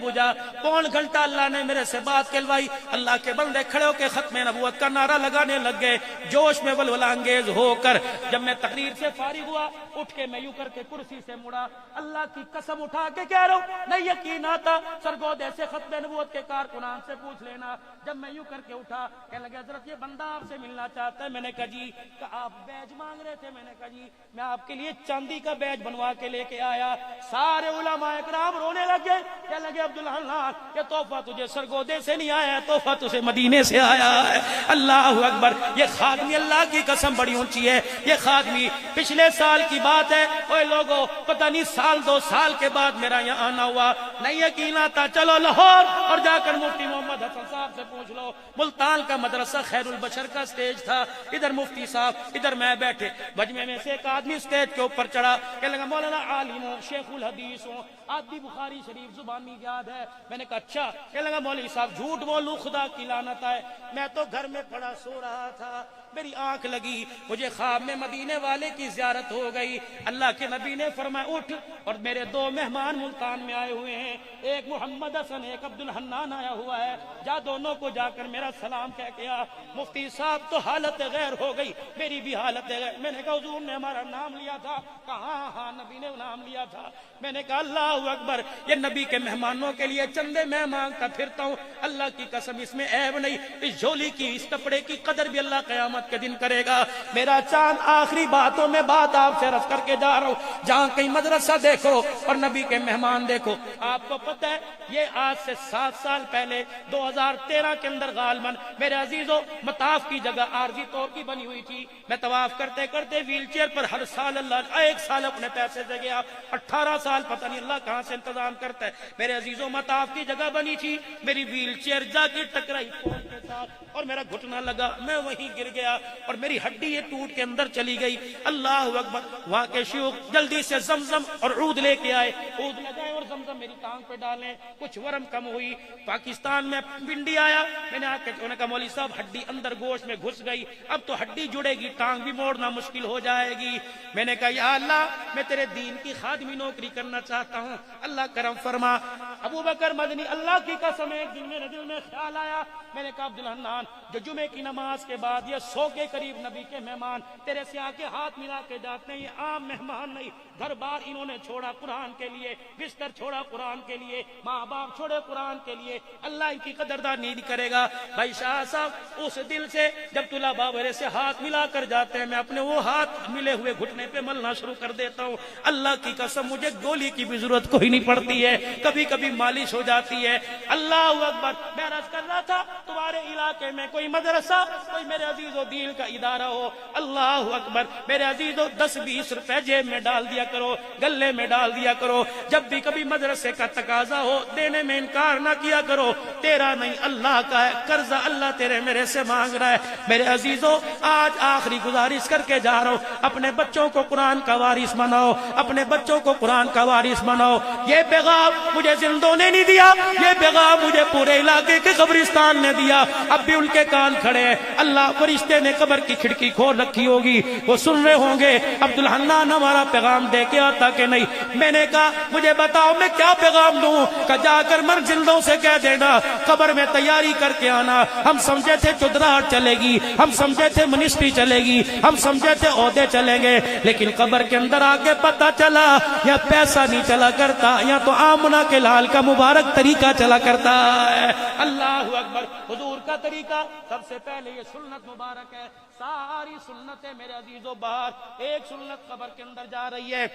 پون گھنٹہ اللہ نے میرے سے بات کہلوائی. اللہ کے بندے کھڑے ہو کے ختم نبوت کا نعرہ لگانے لگ گئے جوش میں ولولہ انگیز ہو کر. جب میں تقریر سے فارغ ہوا اٹھ کے میں یوں کر کے کرسی سے مڑا, اللہ کی قسم اٹھا کے کہہ رہا ہوں نہیں یقین آتا, سرگودے سے ختم نبوت کے کارکنان سے پوچھ لینا. جب میں یوں کر کے اٹھا کہنے لگا حضرت یہ بندہ آپ سے ملنا چاہتا ہے. میں نے کہا جی, کہ آپ بیج مانگ رہے تھے؟ میں نے کہا جی میں آپ کے لیے چاندی کا بیج بنوا کے لے کے آیا. سارے علماء اکرام رونے لگے, کہنے لگے عبدالحنان یہ تحفہ تجھے سرگودے سے نہیں آیا, تحفہ تجھے مدینے سے آیا ہے. اللہ اکبر, یہ خادمی اللہ کی قسم بڑی اونچی ہے. یہ خادمی پچھلے سال کی بات ہے, اوے لوگوں پتہ نہیں سال 2 سال کے بعد میرا یہاں آنا ہوا, نہیں یقین آتا. چلو لاہور اور جا کر مفتی محمد حسن صاحب سے پوچھ لو. ملتان کا مدرسہ خیر البشر کا سٹیج تھا, ادھر مفتی صاحب ادھر میں بیٹھے. مجمع میں سے ایک آدمی سٹیج کے اوپر چڑھا, کہنے لگا مولانا عالم ہوں, شیخ الحدیث ہوں, آدھی بخاری شریف زبانی یاد ہے. میں نے کہا اچھا. کہنے لگا مولوی صاحب جھوٹ بولوں خدا کی لعنت ہے, میں تو گھر میں پڑا سو رہا تھا, میری آنکھ لگی, مجھے خواب میں مدینے والے کی زیارت ہو گئی. اللہ کے نبی نے فرمایا اٹھ, اور میرے 2 مہمان ملتان میں آئے ہوئے ہیں, ایک محمد حسن ایک عبدالحنان آیا ہوا ہے, جا دونوں کو جا کر میرا سلام کہہ کے آ. مفتی صاحب تو حالت غیر ہو گئی, میری بھی حالت غیر. میں نے کہا حضور نے ہمارا نام لیا تھا؟ کہاں ہاں نبی نے نام لیا تھا. میں نے کہا اللہ اکبر, یہ نبی کے مہمانوں کے لیے چندے میں مانگتا پھرتا ہوں, اللہ کی قسم اس میں عیب نہیں. اس جھولی کی اس کپڑے کی قدر بھی اللہ قیامت کے دن کرے گا. میرا چاند آخری باتوں میں بات آپ سے عرض کر کے جا رہا ہوں, جہاں کہیں مدرسہ دیکھو اور نبی کے مہمان دیکھو. آپ کو پتہ ہے یہ آج سے 7 سال پہلے 2013 کے اندر غالباً میرے عزیزوں مطاف کی جگہ عارضی طور کی بنی ہوئی تھی. میں طواف کرتے کرتے ویل چیئر پر ہر سال اللہ 1 سال اپنے پیسے سے گیا, 18 سال پتہ نہیں اللہ کہاں سے انتظام کرتا ہے. میرے عزیزوں مطاف کی جگہ بنی تھی, میری ویل چیئر جا کے ٹکرائی پول کے ساتھ اور میرا گھٹنا لگا, میں وہیں گر گیا اور میری ہڈی یہ ٹوٹ کے اندر چلی گئی. اللہ اکبر. وہاں کے شیوخ جلدی سے زمزم اور عود لے کے آئے, عود لگائے اور زمزم میری ٹانگ پہ ڈالیں, کچھ ورم کم ہوئی. پاکستان میں پنڈی آیا, میں نے آ کے انہوں نے کہا مولوی صاحب ہڈی اندر گوشت میں گھس گئی, اب تو ہڈی جڑے گی, ٹانگ بھی موڑنا مشکل ہو جائے گی. میں نے کہا یا اللہ میں تیرے دین کی خادمی نوکری کرنا چاہتا ہوں, اللہ کرم فرما. ابو بکر مدنی اللہ کی قسم ایک دن میرے دل میں خیال آیا, میں نے کہا عبدالحنان جو جمعے کی نماز کے بعد یہ 100 کے قریب نبی کے مہمان تیرے سے آ کے ہاتھ ملا کے جاتے ہیں, یہ عام مہمان نہیں. گھر بار انہوں نے چھوڑا قرآن کے لیے, بستر چھوڑا قرآن کے لیے, ماں باپ چھوڑے قرآن کے لیے, اللہ ان کی قدردانی نہیں کرے گا. بھائی شاہ صاحب اس دل سے جب طلباء میرے سے ہاتھ ملا کر جاتے ہیں, میں اپنے وہ ہاتھ ملے ہوئے گھٹنے پہ ملنا شروع کر دیتا ہوں. اللہ کی قسم مجھے گولی کی بھی ضرورت کوئی نہیں پڑتی ہے, کبھی کبھی مالش ہو جاتی ہے. اللہ اکبر. میں عرض کر رہا تھا تمہارے علاقے میں کوئی مدرسہ, کوئی میرے عزیز و دین کا ادارہ ہو, اللہ اکبر میرے عزیز و 10-20 روپے جیب میں ڈال دیا کرو, گلے میں ڈال دیا کرو. جب بھی کبھی مدرسے کا تقاضا ہو دینے میں انکار نہ کیا کرو, تیرا نہیں اللہ کا ہے, قرضہ اللہ تیرے میرے سے مانگ رہا ہے. میرے عزیزوں آج آخری گزارش کر کے جا رہا ہوں, اپنے بچوں کو قرآن کا وارث بناؤ, اپنے بچوں کو قرآن کا وارث بناؤ. یہ پیغام مجھے زندوں نے نہیں دیا, یہ پیغام مجھے پورے علاقے کے قبرستان نے دیا. اب بھی ان کے کان کھڑے ہیں, اللہ فرشتے نے قبر کی کھڑکی کھول رکھی ہوگی, وہ سن رہے ہوں گے عبدالحنان ہمارا پیغام دے کے آتا کہ نہیں. میں نے کہا مجھے بتاؤ میں کیا پیغام دوں, کہ جا کر مر زندوں سے کہہ دینا قبر میں تیاری کر کے آنا. ہم سمجھے تھے چدراہٹ چلے گی, ہم سمجھے تھے منسٹری چلے گی, ہم سمجھے تھے عہدے چلیں گے, لیکن قبر کے اندر آگے پتہ چلا یا پیسہ نہیں چلا کرتا, یا تو آمنہ کے لال بال کا مبارک طریقہ چلا کرتا ہے۔ اللہ اکبر۔ حضور کا طریقہ سب سے پہلے یہ سنت مبارک ہے، ساری سنتیں میرے عزیزو باہر، ایک سنت قبر کے اندر جا رہی ہے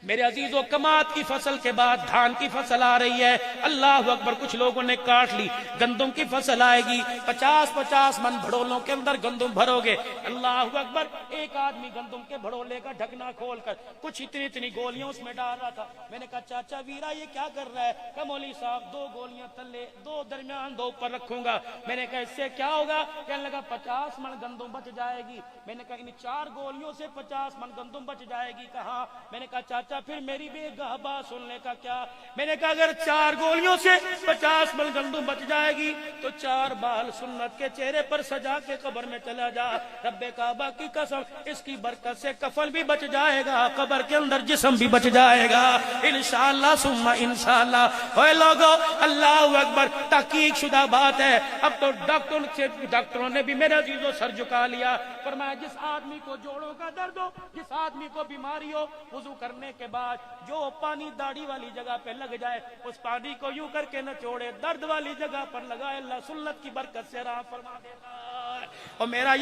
میرے عزیزو، کماد کی فصل کے بعد دھان کی فصل آ رہی ہے، اللہ اکبر، کچھ لوگوں نے کاٹ لی، گندم کی فصل آئے گی، 50 من بھڑولوں کے اندر گندم بھرو گے، اللہ اکبر۔ ایک آدمی گندم کے بھڑولے کا ڈھکنا کھول کر کچھ اتنی گولیاں اس میں ڈال رہا تھا۔ میں نے کہا چاچا ویرا یہ کیا کر رہا ہے؟ کہ مولوی صاحب 2 گولیاں تلے، 2 درمیان، 2 اوپر رکھوں گا۔ میں نے کہا اس سے کیا ہوگا؟ کہنے لگا 50 من گندم بچ جائے گی۔ میں نے کہا ان 4 گولیوں سے 50 من گندم بچ جائے گی۔ کہا، میں نے کہا چاچا پھر میری بھی ایک بات سننے کا کیا؟ میں نے کہا اگر 4 گولیوں سے 50 من گندم بچ جائے گی تو 4 بال سنت کے چہرے پر سجا کے قبر میں چلا جا، رب کعبہ کی قسم اس کی برکت سے کفن بھی بچ جائے گا، قبر کے اندر جسم بھی بچ جائے گا انشاءاللہ ثم انشاءاللہ۔ اوے لوگو، اللہ اکبر، تحقیق شدہ بات ہے۔ اب تو ڈاکٹروں نے بھی میرے عزیزو سر جھکا لیا، فرمایا جس آدمی کو جوڑوں کا درد ہو، جس آدمی کو بیماری ہو، وضو کرنے کے بعد جو پانی داڑھی والی جگہ پہ لگ جائے اس پانی کو یوں کر کے نہ چھوڑے، درد والی جگہ پر لگائے، اللہ سنت کی برکت سے راہ فرما دیتا ہے۔ اور میرا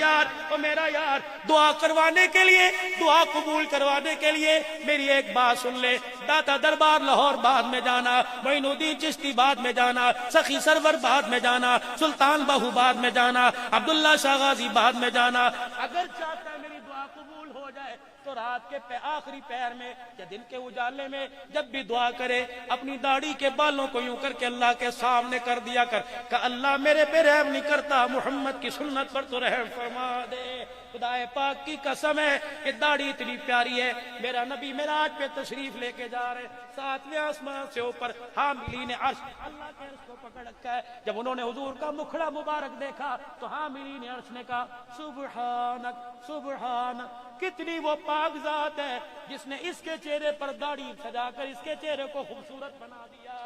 یار دعا کروانے کے لیے، دعا قبول کروانے کے لیے میری ایک بات سن لے، داتا دربار لاہور بعد میں جانا، معین الدین چشتی بعد میں جانا، سخی سرور بعد میں جانا، سلطان باہو بعد میں جانا، عبداللہ شاہ غازی بعد میں جانا، اگر چاہتا ہے میری دعا قبول ہو جائے تو رات کے آخری پہر میں یا دن کے اجالے میں جب بھی دعا کرے اپنی داڑھی کے بالوں کو یوں کر کے اللہ کے سامنے کر دیا کر کہ اللہ میرے پہ رحم نہیں کرتا، محمد کی سنت پر تو رحم فرما دے۔ خدائے پاک کی قسم ہے کہ داڑھی اتنی پیاری ہے، میرا نبی معراج پہ تشریف لے کے جا رہے، 7ویں آسمان سے اوپر حاملین عرش، اللہ کے عرش کو پکڑ رکھا ہے۔ جب انہوں نے حضور کا مکھڑا مبارک دیکھا تو حاملین عرش نے کہا سبحانک سبحانک، کتنی وہ پاک ذات ہے جس نے اس کے چہرے پر داڑھی سجا کر اس کے چہرے کو خوبصورت بنا دیا۔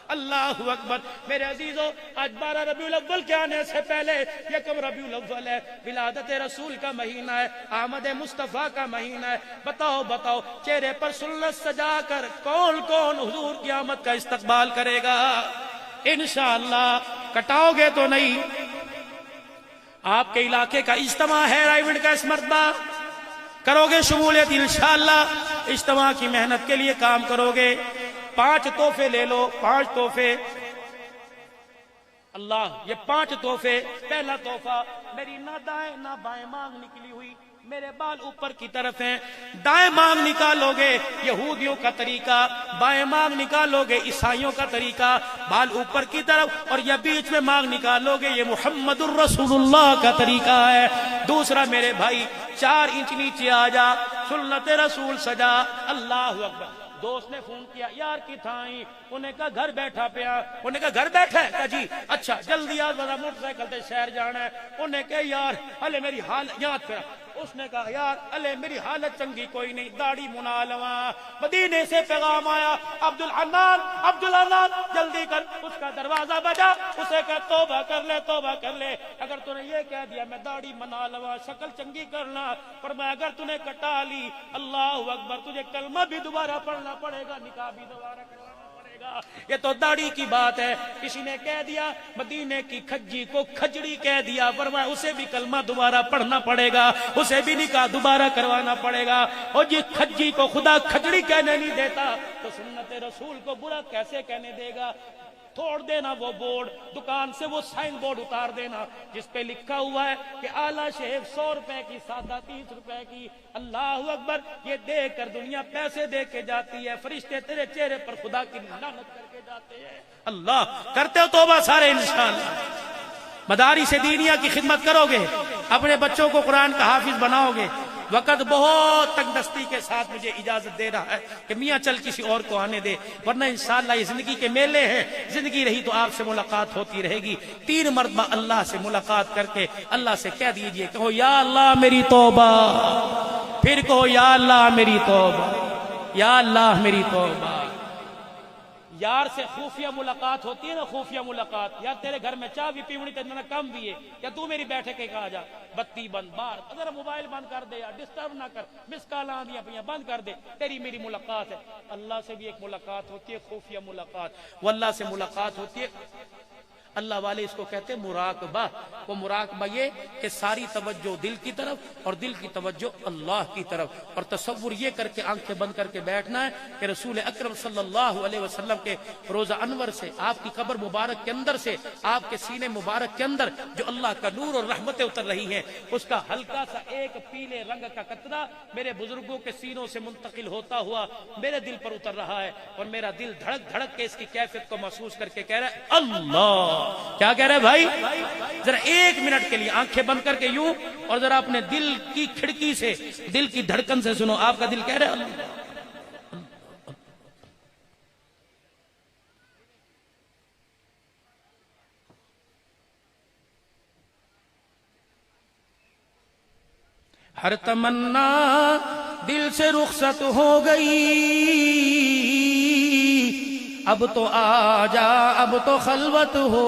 اللہ اکبر۔ میرے عزیزو، آج 12 ربیع الاول کے آنے سے پہلے 1 ربیع الاول ہے، ولادت رسول کا مہینہ ہے، آمد مصطفیٰ کا مہینہ ہے۔ بتاؤ چہرے پر سنت سجا کر کون حضور کی آمد کا استقبال کرے گا؟ انشاءاللہ کٹاؤ گے تو نہیں؟ آپ کے علاقے کا اجتماع ہے رائیونڈ کا اس مرتبہ، کرو گے شمولیت انشاءاللہ؟ اجتماع کی محنت کے لیے کام کرو گے، 5 تحفے لے لو، 5 تحفے، اللہ یہ 5 تحفے۔ پہلا تحفہ، میری نہ دائیں نہ بائیں مانگ نکلی ہوئی، میرے بال اوپر کی طرف ہیں، دائیں مانگ نکالو گے یہودیوں کا طریقہ، بائیں مانگ نکالو گے عیسائیوں کا طریقہ، بال اوپر کی طرف، اور یہ بیچ میں مانگ نکالو گے یہ محمد الرسول اللہ کا طریقہ ہے۔ دوسرا میرے بھائی، 4 انچ نیچے آ جا، سنت رسول سجا، اللہ اکبر۔ دوست نے فون کیا، یار کی تھائیں، انہیں کہا گھر بیٹھا پیا، انہیں کہا گھر بیٹھا ہے، کہا جی اچھا جلدی آج ذرا موٹر سائیکل تے شہر جانا ہے، انہیں کہا یار ہلے میری حالت یاد کرا، اس نے کہا یار ہلے میری حالت چنگی کوئی نہیں، داڑھی منا لواں۔ مدینے سے پیغام آیا، عبدالحنان جلدی کر، اس کا دروازہ بجا، اسے کہا توبہ کر لے، اگر تو نے یہ کہہ دیا میں داڑھی منا لواں، شکل چنگی کرنا، فرمایا اگر تو نے کٹا لی، اللہ اکبر، تجھے کلمہ بھی دوبارہ پڑھنا پڑے گا، نکاح بھی دوبارہ کروانا پڑے گا۔ یہ تو داڑھی کی بات ہے۔ کسی نے کہہ دیا مدینے کی کھجی کو کھجڑی کہہ دیا، فرمایا اسے بھی کلمہ دوبارہ پڑھنا پڑے گا، اسے بھی نکاح دوبارہ کروانا پڑے گا۔ اور جی کھجی کو خدا کھجڑی کہنے نہیں دیتا تو سنت رسول کو برا کیسے کہنے دے گا؟ توڑ دینا وہ بورڈ، دکان سے وہ سائن بورڈ اتار دینا جس پہ لکھا ہوا ہے کہ اعلیٰ شیف 100 روپے کی، سادہ 30 روپے کی۔ اللہ اکبر، یہ دیکھ کر دنیا پیسے دے کے جاتی ہے، فرشتے تیرے چہرے پر خدا کی لعنت کر کے جاتے ہیں۔ اللہ، کرتے ہو توبہ سارے انشاءاللہ؟ مدارس دینیہ کی خدمت کرو گے، اپنے بچوں کو قرآن کا حافظ بناؤ گے۔ وقت بہت تنگ دستی کے ساتھ مجھے اجازت دے رہا ہے کہ میاں چل کسی اور کو آنے دے، ورنہ انشاءاللہ یہ زندگی کے میلے ہیں، زندگی رہی تو آپ سے ملاقات ہوتی رہے گی۔ 3 مرتبہ اللہ سے ملاقات کر کے اللہ سے کہہ دیجئے، کہو یا اللہ میری توبہ، پھر کہو یا اللہ میری توبہ، یا اللہ میری توبہ، یار سے خفیہ ملاقات ہوتی ہے نا، خفیہ ملاقات، یار تیرے گھر میں چاہ بھی پیونی تو اتنا کم بھی ہے، یا تو میری بیٹھے کے کہا جا، بتی بند، بار اگر موبائل بند کر دے، یار ڈسٹرب نہ کر، مس کال آندیاں پہ بند کر دے، تیری میری ملاقات ہے۔ اللہ سے بھی ایک ملاقات ہوتی ہے، خفیہ ملاقات، وہ اللہ سے ملاقات ہوتی ہے۔ اللہ والے اس کو کہتے ہیں مراقبہ۔ وہ مراقبہ یہ کہ ساری توجہ دل کی طرف اور دل کی توجہ اللہ کی طرف، اور تصور یہ کر کے آنکھیں بند کر کے بیٹھنا ہے کہ رسول اکرم صلی اللہ علیہ وسلم کے روزہ انور سے، آپ کی قبر مبارک کے اندر سے، آپ کے سینے مبارک کے اندر جو اللہ کا نور اور رحمتیں اتر رہی ہیں، اس کا ہلکا سا ایک پیلے رنگ کا قطرہ میرے بزرگوں کے سینوں سے منتقل ہوتا ہوا میرے دل پر اتر رہا ہے، اور میرا دل دھڑک دھڑک کے اس کی کیفیت کو محسوس کر کے کہہ رہا ہے اللہ۔ کیا کہہ رہے بھائی؟ ذرا ایک منٹ کے لیے آنکھیں بند کر کے یوں، اور ذرا اپنے دل کی کھڑکی سے، دل کی دھڑکن سے سنو، آپ کا دل کہہ رہا ہے اللہ۔ ہر تمنا دل سے رخصت ہو گئی، اب تو آجا، اب تو خلوت ہو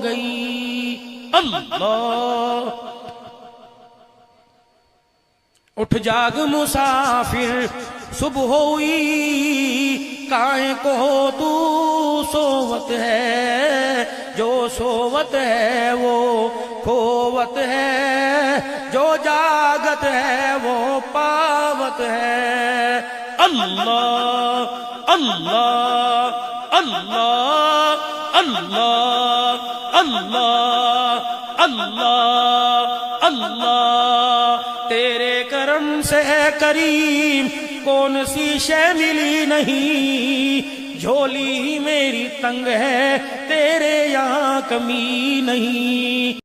گئی۔ اللہ اٹھ جاگ مسافر، صبح ہوئی، کائیں کو تو سوت ہے، جو سوت ہے وہ کھوت ہے، جو جاگت ہے وہ پاوت ہے۔ اللہ اللہ اللہ اللہ اللہ اللہ اللہ، تیرے کرم سے اے کریم کون سی شے ملی نہیں، جھولی میری تنگ ہے تیرے یہاں کمی نہیں۔